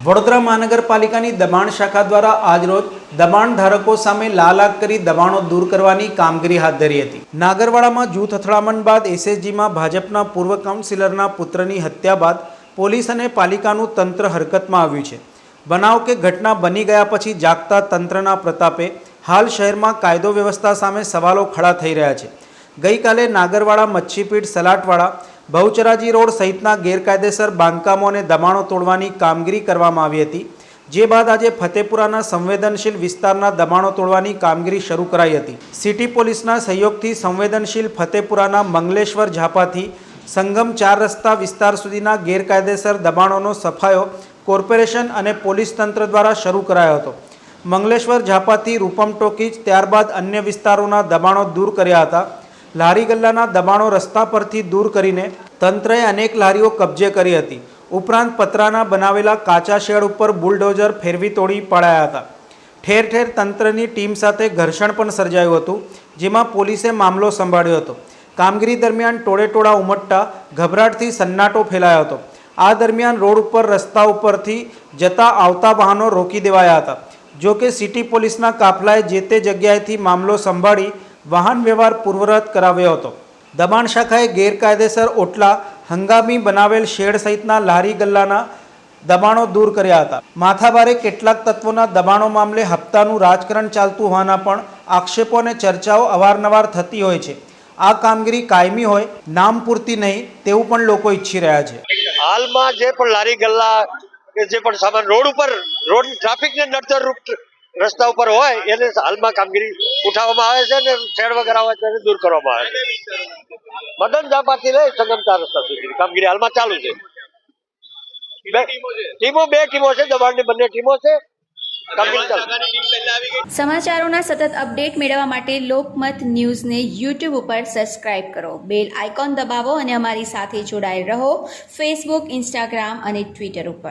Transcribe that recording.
વડોદરા મહાનગરપાલિકાની દબાણ શાખા દ્વારા આજરોજ દબાણ ધારકો સામે લાલાક કરી દબાણો દૂર કરવાની કામગીરી હાથ ધરી હતી। નાગરવાડામાં જૂથ અથડામણ બાદ એસએસજીમાં ભાજપના પૂર્વ કાઉન્સિલરના પુત્રની હત્યા બાદ પોલીસ અને પાલિકાનું તંત્ર હરકતમાં આવ્યું છે। બનાવ કે ઘટના બની ગયા પછી જાગતા તંત્રના પ્રતાપે હાલ શહેરમાં કાયદો વ્યવસ્થા સામે સવાલો ખડા થઈ રહ્યા છે। ગઈકાલે નાગરવાડા, મચ્છીપીઠ, સલાટવાડા, બહુચરાજી રોડ સહિતના ગેરકાયદેસર બાંધકામો અને દબાણો તોડવાની કામગીરી કરવામાં આવી હતી। જે બાદ આજે ફતેપુરાના સંવેદનશીલ વિસ્તારના દબાણો તોડવાની કામગીરી શરૂ કરાઈ હતી। સિટી પોલીસના સહયોગથી સંવેદનશીલ ફતેપુરાના મંગલેશ્વર ઝાપાથી સંગમ 4 રસ્તા વિસ્તાર સુધીના ગેરકાયદેસર દબાણોનો સફાયો કોર્પોરેશન અને પોલીસ તંત્ર દ્વારા શરૂ કરાયો હતો। મંગલેશ્વર ઝાપાથી રૂપમ ટોકીજ, ત્યારબાદ અન્ય વિસ્તારોના દબાણો દૂર કર્યા હતા। લારી ગલ્લાના દબાણો રસ્તા પરથી દૂર કરીને તંત્રએ અનેક લારીઓ કબજે કરી હતી। ઉપરાંત પતરાના બનાવેલા કાચા શેડ ઉપર બુલડોઝર ફેરવી તોડી પડાયા હતા। ઠેર ઠેર તંત્રની ટીમ સાથે ઘર્ષણ પણ સર્જાયું હતું, જેમાં પોલીસે મામલો સંભાળ્યો હતો। કામગીરી દરમિયાન ટોળેટોળા ઉમટતા ગભરાટથી સન્નાટો ફેલાયો હતો। આ દરમિયાન રોડ ઉપર રસ્તા ઉપરથી જતા આવતા વાહનો રોકી દેવાયા હતા। જો કે સિટી પોલીસના કાફલાએ જે તે જગ્યાએથી મામલો સંભાળી વાહન વ્યવહાર પૂર્વવત કરાવ્યો હતો। દબાણ શાખાએ ગેરકાયદેસર ઓટલા, હંગામી બનાવેલ શેડ સહિતના લારી ગલ્લાના દબાણો દૂર કર્યા હતા। માથાભારે કેટલાક તત્વોના દબાણો મામલે હપ્તાનું રાજકારણ ચાલતું હોવાના પણ આક્ષેપો અને ચર્ચાઓ અવારનવાર થતી હોય છે। આ કામગીરી કાયમી હોય, નામ પૂરતી નહીં તેવું પણ લોકો ઈચ્છી રહ્યા છે। હાલમાં જે પણ લારી ગલ્લા કે જે પણ સામાન રોડ ટ્રાફિકને નડતર રૂપ રસ્તા ઉપર હોય એને હાલમાં કામગીરી ઉઠાવવામાં આવે છે અને શેડ વગર આવે છે એને દૂર કરવામાં આવે છે। મદન ઝાપાથી લઈ સંગમ 4 રસ્તા સુધી કામગીરી હાલમાં ચાલુ છે। બે ટીમો છે, દબાણની બંને ટીમો છે। સમાચારોના સતત અપડેટ મેળવવા માટે લોકમત ન્યૂઝને યુટ્યુબ ઉપર સબસ્ક્રાઇબ કરો, બેલ આઇકોન દબાવો અને અમારી સાથે જોડાયેલ રહો ફેસબુક, ઇન્સ્ટાગ્રામ અને ટ્વિટર ઉપર।